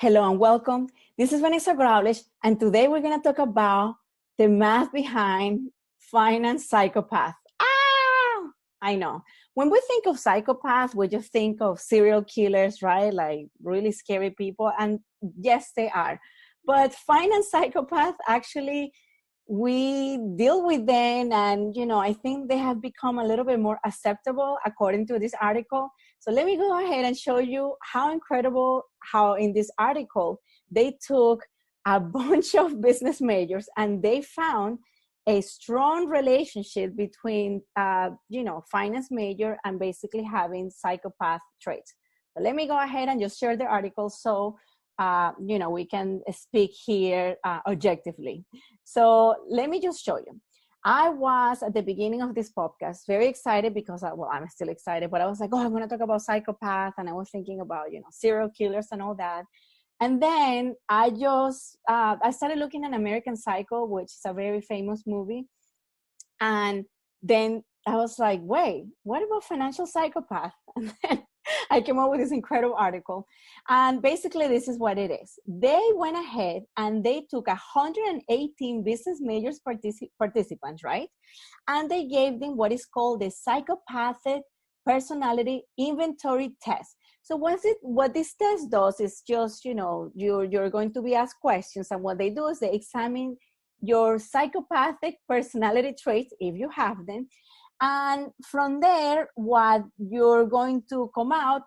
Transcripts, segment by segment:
Hello and welcome. This is Vanessa Growlish, and today we're going to talk about the math behind finance psychopath. I know. When we think of psychopath, we just think of serial killers, right? Like really scary people. And yes, they are. But finance psychopath, actually, we deal with them, and I think they have become a little bit more acceptable according to this article. So let me go ahead and show you how incredible how in this article they took a bunch of business majors and they found a strong relationship between finance major and basically having psychopath traits. But let me go ahead and just share the article so we can speak here objectively. So let me just show you. I was at the beginning of this podcast very excited because I'm still excited, but I was like, I'm going to talk about psychopath, and I was thinking about serial killers and all that. And then I started looking at American Psycho, which is a very famous movie, and then I was like, wait, what about Financial Psychopath? And then I came up with this incredible article. And basically, this is what it is. They went ahead and they took 118 business majors participants, right? And they gave them what is called the Psychopathic Personality Inventory Test. So what this test does is just, you're going to be asked questions. And what they do is they examine your psychopathic personality traits, if you have them. And from there, what you're going to come out,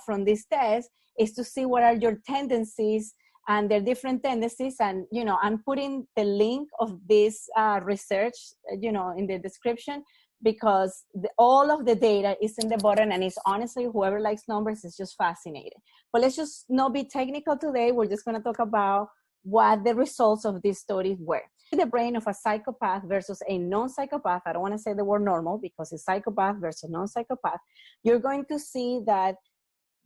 from this test is to see what are your tendencies and their different tendencies. And, I'm putting the link of this research, in the description, because all of the data is in the bottom, and it's honestly, whoever likes numbers is just fascinated. But let's just not be technical today. We're just going to talk about what the results of this study were. The brain of a psychopath versus a non-psychopath, I don't want to say the word normal because it's psychopath versus non-psychopath, you're going to see that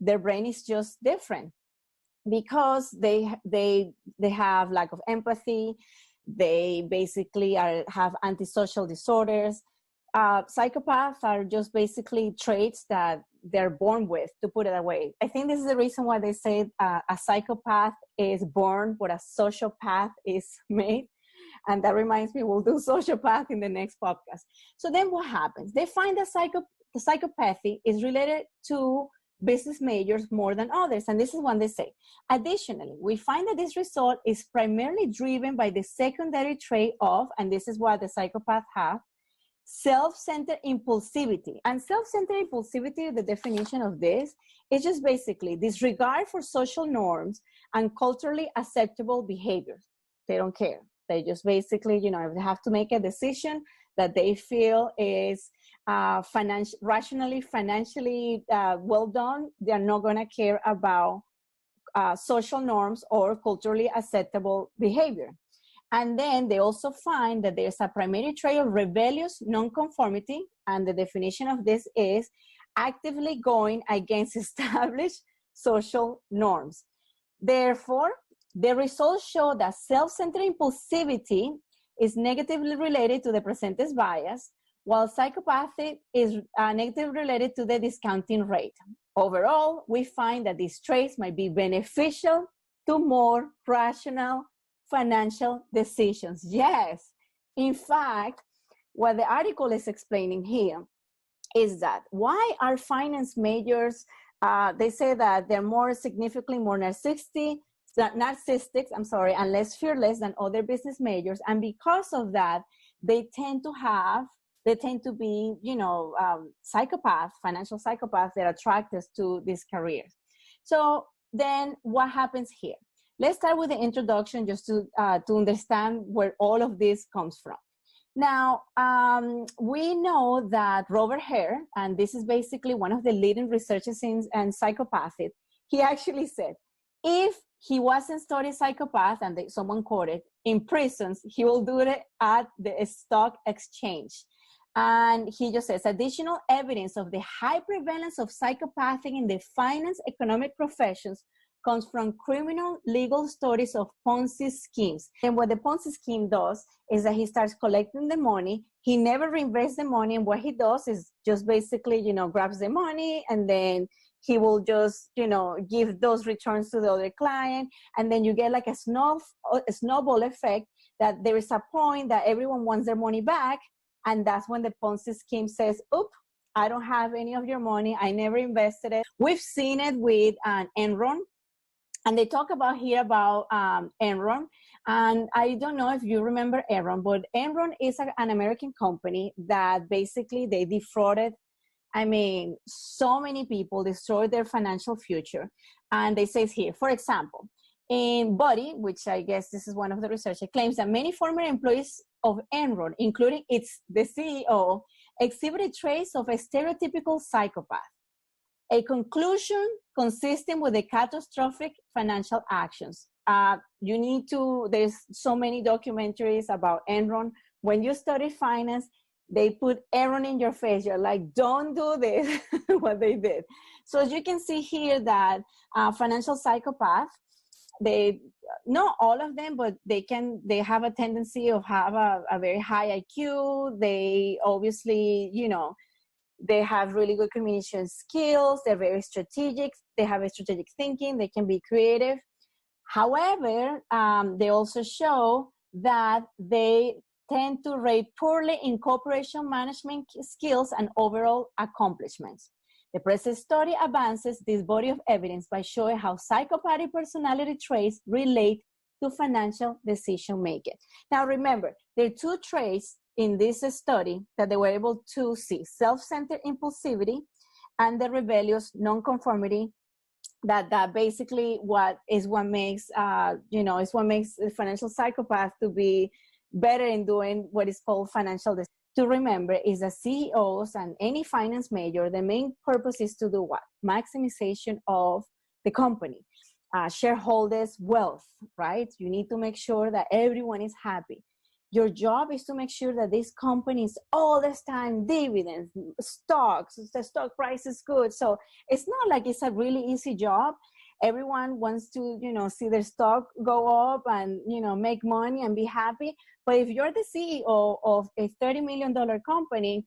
their brain is just different because they have lack of empathy. They basically have antisocial disorders. Psychopaths are just basically traits that they're born with, to put it away. I think this is the reason why they say a psychopath is born, but a sociopath is made. And that reminds me, we'll do sociopath in the next podcast. So then what happens? They find that the psychopathy is related to business majors more than others. And this is what they say. Additionally, we find that this result is primarily driven by the secondary trait of, and this is what the psychopaths have, self-centered impulsivity. And self-centered impulsivity, the definition of this is just basically disregard for social norms and culturally acceptable behaviors. They don't care. They just basically, if they have to make a decision that they feel is rationally, financially well done, they're not going to care about social norms or culturally acceptable behavior. And then they also find that there's a primary trait of rebellious non-conformity. And the definition of this is actively going against established social norms. Therefore, the results show that self-centered impulsivity is negatively related to the percentage bias, while psychopathy is negatively related to the discounting rate. Overall, we find that these traits might be beneficial to more rational financial decisions. Yes. In fact, what the article is explaining here is that why are finance majors, they say that they're more significantly more narcissistic, and less fearless than other business majors. And because of that, they tend to be, psychopaths, financial psychopaths that attract us to these careers. So then what happens here? Let's start with the introduction just to understand where all of this comes from. Now, we know that Robert Hare, and this is basically one of the leading researchers in psychopathy, he actually said, if he wasn't studying psychopath, and someone quoted, in prisons, he will do it at the stock exchange. And he just says, additional evidence of the high prevalence of psychopathy in the finance economic professions comes from criminal legal studies of Ponzi schemes. And what the Ponzi scheme does is that he starts collecting the money. He never reinvests the money. And what he does is just basically, grabs the money and then he will just, give those returns to the other client. And then you get like a snowball effect, that there is a point that everyone wants their money back. And that's when the Ponzi scheme says, oop, I don't have any of your money. I never invested it. We've seen it with Enron. And they talk about here about Enron. And I don't know if you remember Enron, but Enron is an American company that basically they defrauded, so many people, destroyed their financial future. And they say here, for example, in Body, which I guess this is one of the researchers, claims that many former employees of Enron, including the CEO, exhibited traits of a stereotypical psychopath. A conclusion consistent with the catastrophic financial actions. There's so many documentaries about Enron. When you study finance, they put Enron in your face. You're like, don't do this, what they did. So as you can see here that Financial Psychopath, not all of them, but they have a tendency of have a very high IQ. They obviously, they have really good communication skills. They're very strategic. They have a strategic thinking. They can be creative. However, they also show that they tend to rate poorly in corporation management skills and overall accomplishments. The present study advances this body of evidence by showing how psychopathic personality traits relate to financial decision making. Now, remember, there are two traits in this study that they were able to see: self-centered impulsivity and the rebellious non-conformity. That basically what makes the financial psychopath to be better in doing what is called financial decisions. To remember is that CEOs and any finance major, the main purpose is to do what? Maximization of the company, shareholders' wealth, right? You need to make sure that everyone is happy. Your job is to make sure that this company is all this time dividends, stocks, the stock price is good. So it's not like it's a really easy job. Everyone wants to, see their stock go up and, make money and be happy. But if you're the CEO of a $30 million company,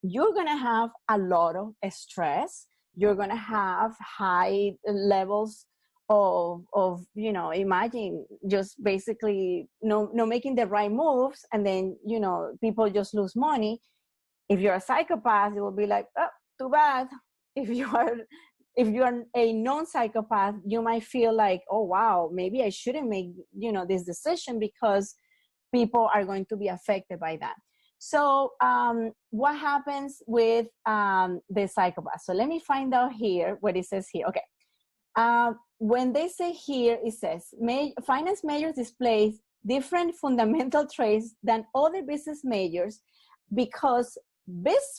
you're going to have a lot of stress. You're going to have high levels of imagine just basically no making the right moves, and then people just lose money. If you're a psychopath, it will be like, oh, too bad. If you are a non-psychopath, you might feel like, oh wow, maybe I shouldn't make this decision because people are going to be affected by that. So what happens with the psychopath? So let me find out here what it says here. Okay. When they say here, it says, finance majors display different fundamental traits than other business majors because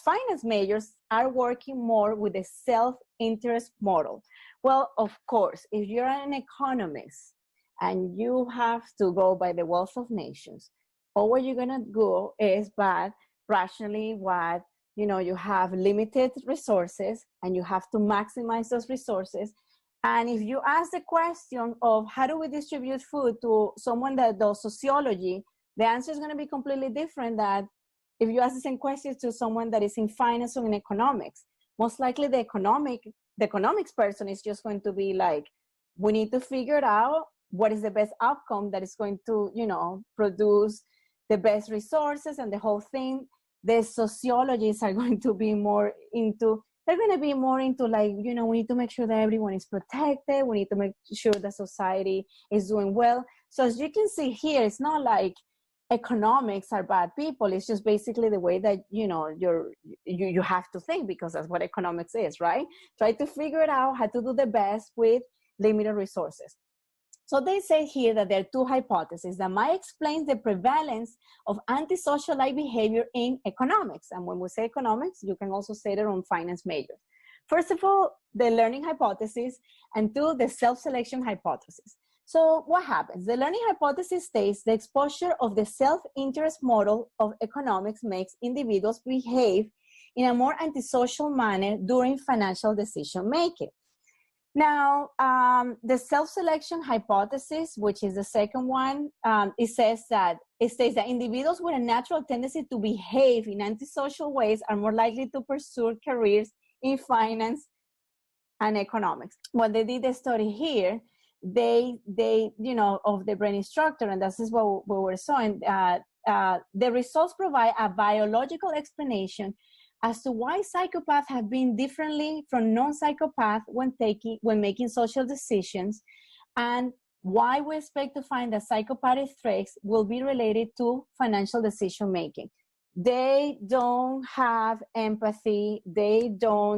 finance majors are working more with the self-interest model. Well, of course, if you're an economist and you have to go by the wealth of nations, all what you're going to go is by rationally what, you have limited resources and you have to maximize those resources. And if you ask the question of how do we distribute food to someone that does sociology, the answer is going to be completely different than if you ask the same question to someone that is in finance or in economics. Most likely the economics person is just going to be like, we need to figure out what is the best outcome that is going to, produce the best resources and the whole thing. The sociologists are going to be more into like, we need to make sure that everyone is protected. We need to make sure that society is doing well. So as you can see here, it's not like economics are bad people. It's just basically the way that, you have to think, because that's what economics is, right? Try to figure it out how to do the best with limited resources. So they say here that there are two hypotheses that might explain the prevalence of antisocial-like behavior in economics. And when we say economics, you can also say that on finance majors. First of all, the learning hypothesis, and two, the self-selection hypothesis. So what happens? The learning hypothesis states the exposure of the self-interest model of economics makes individuals behave in a more antisocial manner during financial decision-making. Now, the self-selection hypothesis, which is the second one, it states that individuals with a natural tendency to behave in antisocial ways are more likely to pursue careers in finance and economics. When they did the study here, they of the brain structure, and this is what we were showing, the results provide a biological explanation as to why psychopaths have been differently from non-psychopaths when making social decisions, and why we expect to find that psychopathic traits will be related to financial decision making. They don't have empathy. They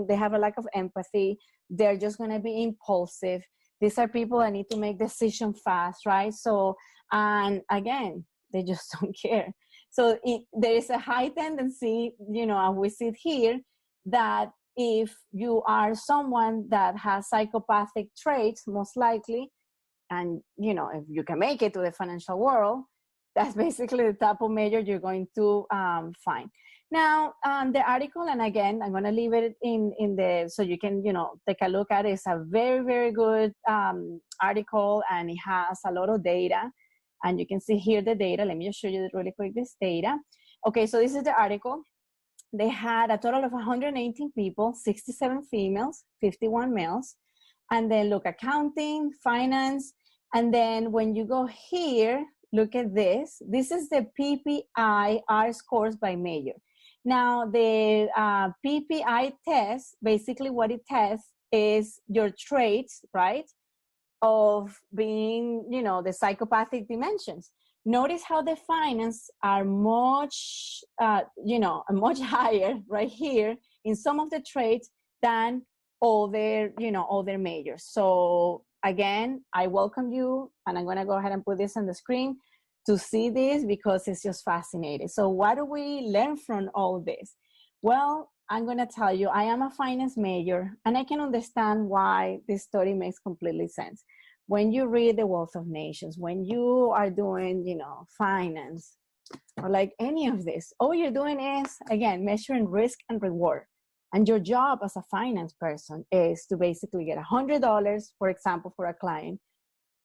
have a lack of empathy. They're just going to be impulsive. These are people that need to make decisions fast, right? So, and again, they just don't care. So there is a high tendency, as we see it here, that if you are someone that has psychopathic traits, most likely, and if you can make it to the financial world, that's basically the type of major you're going to find. Now, the article, and again, I'm going to leave it in the, so you can, take a look at it. It's a very, very good article, and it has a lot of data. And you can see here the data. Let me just show you really quick this data. Okay, so this is the article. They had a total of 118 people, 67 females, 51 males. And then look, accounting, finance. And then when you go here, look at this. This is the PPI R scores by major. Now, the PPI test, basically what it tests is your traits, right, of being, the psychopathic dimensions. Notice how the finance are much, much higher right here in some of the traits than other majors. So again, I welcome you, and I'm going to go ahead and put this on the screen to see this because it's just fascinating. So what do we learn from all this? Well, I'm going to tell you, I am a finance major, and I can understand why this story makes completely sense. When you read The Wealth of Nations, when you are doing, finance, or like any of this, all you're doing is, again, measuring risk and reward. And your job as a finance person is to basically get $100, for example, for a client,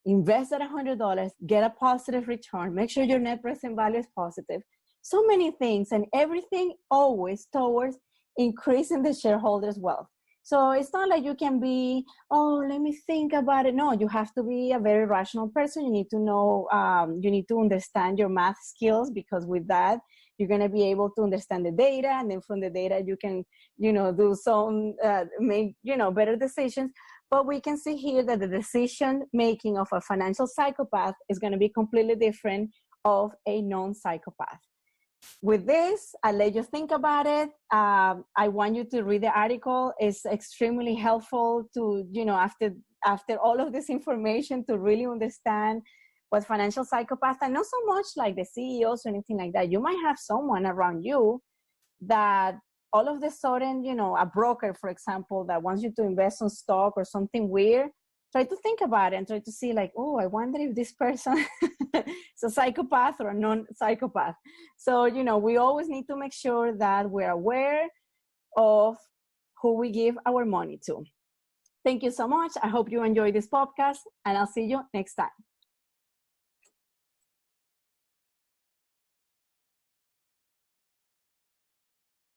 invest that $100, get a positive return, make sure your net present value is positive. So many things, and everything always towards increasing the shareholders' wealth. So it's not like you can be, let me think about it. No, you have to be a very rational person. You need to know, you need to understand your math skills, because with that, you're going to be able to understand the data. And then from the data, you can, do some, make, better decisions. But we can see here that the decision making of a financial psychopath is going to be completely different of a non-psychopath. With this, I'll let you think about it. I want you to read the article. It's extremely helpful to, after all of this information, to really understand what financial psychopaths, and not so much like the CEOs or anything like that. You might have someone around you that all of a sudden, a broker, for example, that wants you to invest on stock or something weird. Try to think about it and try to see like, I wonder if this person is a psychopath or a non-psychopath. So, we always need to make sure that we're aware of who we give our money to. Thank you so much. I hope you enjoyed this podcast, and I'll see you next time.